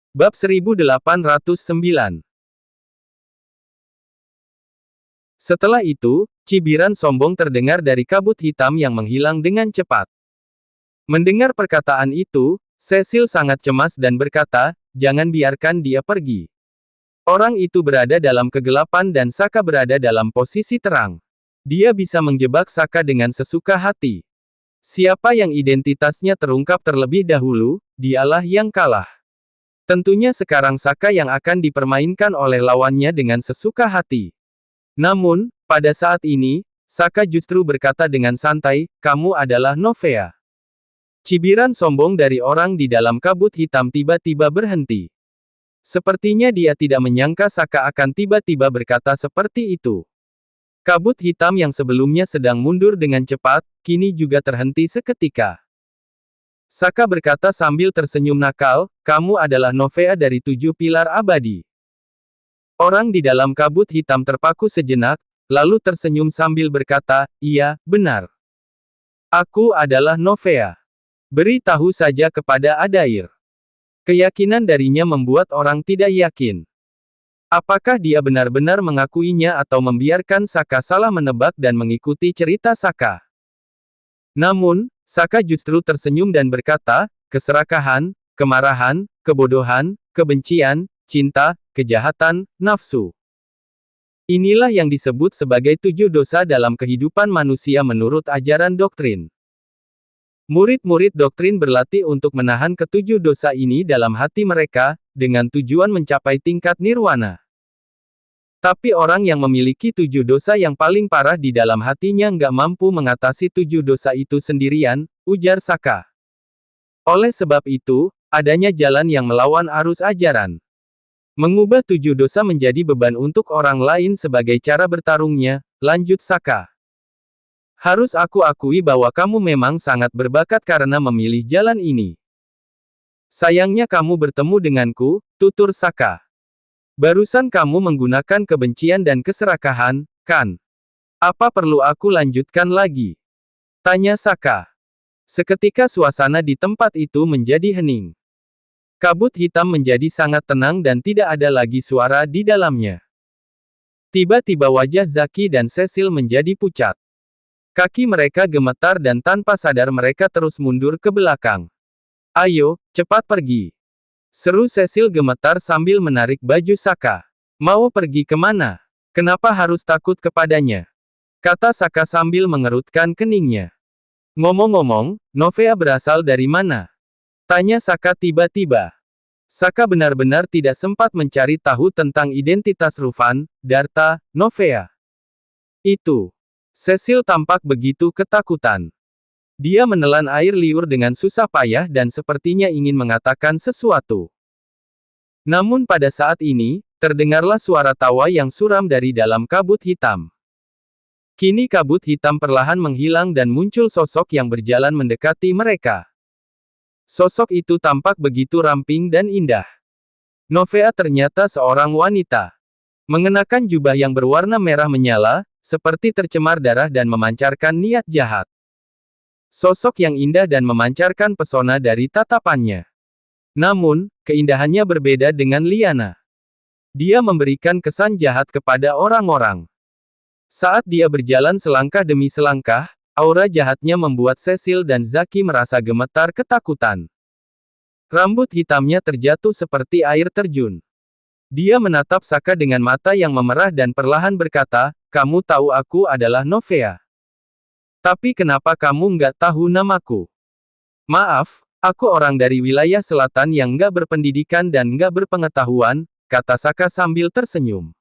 Bab 1809. Setelah itu, cibiran sombong terdengar dari kabut hitam yang menghilang dengan cepat. Mendengar perkataan itu, Cecil sangat cemas dan berkata, "Jangan biarkan dia pergi." Orang itu berada dalam kegelapan dan Saka berada dalam posisi terang. Dia bisa menjebak Saka dengan sesuka hati. Siapa yang identitasnya terungkap terlebih dahulu, dialah yang kalah. Tentunya sekarang Saka yang akan dipermainkan oleh lawannya dengan sesuka hati. Namun, pada saat ini, Saka justru berkata dengan santai, "Kamu adalah Novea." Cibiran sombong dari orang di dalam kabut hitam tiba-tiba berhenti. Sepertinya dia tidak menyangka Saka akan tiba-tiba berkata seperti itu. Kabut hitam yang sebelumnya sedang mundur dengan cepat, kini juga terhenti seketika. Saka berkata sambil tersenyum nakal, "Kamu adalah Novea dari 7 pilar abadi." Orang di dalam kabut hitam terpaku sejenak, lalu tersenyum sambil berkata, "Iya, benar. Aku adalah Novea. Beri tahu saja kepada Adair." Keyakinan darinya membuat orang tidak yakin. Apakah dia benar-benar mengakuinya atau membiarkan Saka salah menebak dan mengikuti cerita Saka? Namun, Saka justru tersenyum dan berkata, "Keserakahan, kemarahan, kebodohan, kebencian, cinta, kejahatan, nafsu. Inilah yang disebut sebagai 7 dosa dalam kehidupan manusia menurut ajaran doktrin." Murid-murid doktrin berlatih untuk menahan ketujuh dosa ini dalam hati mereka, dengan tujuan mencapai tingkat nirwana. Tapi orang yang memiliki 7 dosa yang paling parah di dalam hatinya nggak mampu mengatasi 7 dosa itu sendirian, ujar Saka. Oleh sebab itu, adanya jalan yang melawan arus ajaran. Mengubah 7 dosa menjadi beban untuk orang lain sebagai cara bertarungnya, lanjut Saka. Harus aku akui bahwa kamu memang sangat berbakat karena memilih jalan ini. Sayangnya kamu bertemu denganku, tutur Saka. Barusan kamu menggunakan kebencian dan keserakahan, kan? Apa perlu aku lanjutkan lagi? Tanya Saka. Seketika suasana di tempat itu menjadi hening. Kabut hitam menjadi sangat tenang dan tidak ada lagi suara di dalamnya. Tiba-tiba wajah Zaki dan Cecil menjadi pucat. Kaki mereka gemetar dan tanpa sadar mereka terus mundur ke belakang. "Ayo, cepat pergi!" seru Cecil gemetar sambil menarik baju Saka. "Mau pergi kemana? Kenapa harus takut kepadanya?" kata Saka sambil mengerutkan keningnya. "Ngomong-ngomong, Novea berasal dari mana?" tanya Saka tiba-tiba. Saka benar-benar tidak sempat mencari tahu tentang identitas Rufan, Darta, Novea. Itu. Cecil tampak begitu ketakutan. Dia menelan air liur dengan susah payah dan sepertinya ingin mengatakan sesuatu. Namun pada saat ini, terdengarlah suara tawa yang suram dari dalam kabut hitam. Kini kabut hitam perlahan menghilang dan muncul sosok yang berjalan mendekati mereka. Sosok itu tampak begitu ramping dan indah. Novea ternyata seorang wanita. Mengenakan jubah yang berwarna merah menyala, seperti tercemar darah dan memancarkan niat jahat. Sosok yang indah dan memancarkan pesona dari tatapannya. Namun, keindahannya berbeda dengan Liana. Dia memberikan kesan jahat kepada orang-orang. Saat dia berjalan selangkah demi selangkah, aura jahatnya membuat Cecil dan Zaki merasa gemetar ketakutan. Rambut hitamnya terjatuh seperti air terjun. Dia menatap Saka dengan mata yang memerah dan perlahan berkata, "Kamu tahu aku adalah Novea. Tapi kenapa kamu nggak tahu namaku?" "Maaf, aku orang dari wilayah selatan yang nggak berpendidikan dan nggak berpengetahuan," kata Saka sambil tersenyum.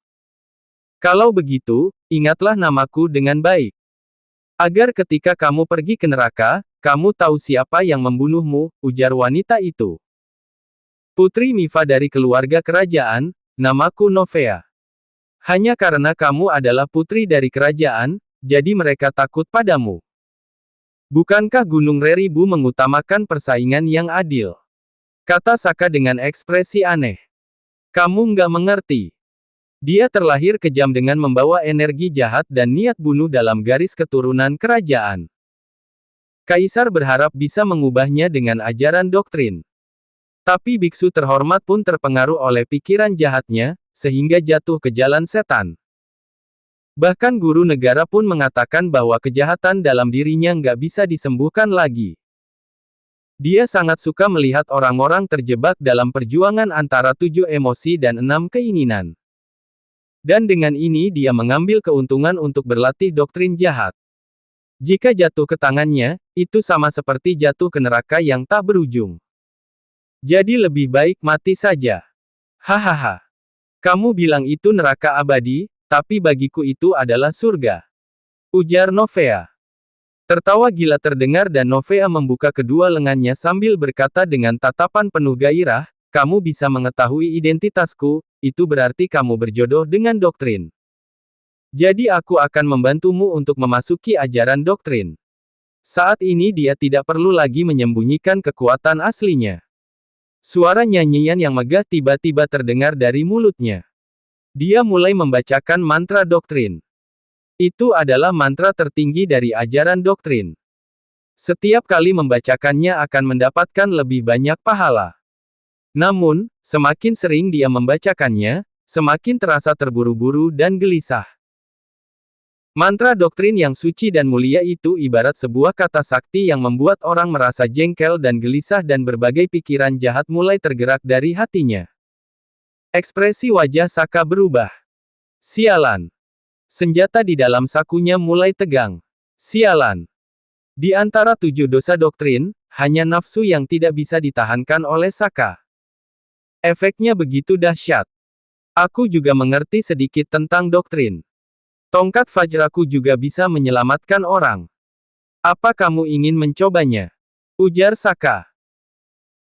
"Kalau begitu, ingatlah namaku dengan baik. Agar ketika kamu pergi ke neraka, kamu tahu siapa yang membunuhmu," ujar wanita itu. "Putri Mifa dari keluarga kerajaan, namaku Novea. Hanya karena kamu adalah putri dari kerajaan, jadi mereka takut padamu. Bukankah Gunung Reribu mengutamakan persaingan yang adil?" kata Saka dengan ekspresi aneh. "Kamu nggak mengerti. Dia terlahir kejam dengan membawa energi jahat dan niat bunuh dalam garis keturunan kerajaan. Kaisar berharap bisa mengubahnya dengan ajaran doktrin. Tapi biksu terhormat pun terpengaruh oleh pikiran jahatnya, sehingga jatuh ke jalan setan. Bahkan guru negara pun mengatakan bahwa kejahatan dalam dirinya nggak bisa disembuhkan lagi. Dia sangat suka melihat orang-orang terjebak dalam perjuangan antara 7 emosi dan 6 keinginan. Dan dengan ini dia mengambil keuntungan untuk berlatih doktrin jahat. Jika jatuh ke tangannya, itu sama seperti jatuh ke neraka yang tak berujung. Jadi lebih baik mati saja. Hahaha. Kamu bilang itu neraka abadi, tapi bagiku itu adalah surga. Ujar Novea. Tertawa gila terdengar dan Novea membuka kedua lengannya sambil berkata dengan tatapan penuh gairah, kamu bisa mengetahui identitasku, itu berarti kamu berjodoh dengan doktrin. Jadi aku akan membantumu untuk memasuki ajaran doktrin. Saat ini dia tidak perlu lagi menyembunyikan kekuatan aslinya. Suara nyanyian yang megah tiba-tiba terdengar dari mulutnya. Dia mulai membacakan mantra doktrin. Itu adalah mantra tertinggi dari ajaran doktrin. Setiap kali membacakannya akan mendapatkan lebih banyak pahala. Namun, semakin sering dia membacakannya, semakin terasa terburu-buru dan gelisah. Mantra doktrin yang suci dan mulia itu ibarat sebuah kata sakti yang membuat orang merasa jengkel dan gelisah dan berbagai pikiran jahat mulai tergerak dari hatinya. Ekspresi wajah Saka berubah. Sialan. Senjata di dalam sakunya mulai tegang. Sialan. Di antara 7 dosa doktrin, hanya nafsu yang tidak bisa ditahankan oleh Saka. Efeknya begitu dahsyat. Aku juga mengerti sedikit tentang doktrin. Tongkat Vajraku juga bisa menyelamatkan orang. Apa kamu ingin mencobanya? Ujar Saka.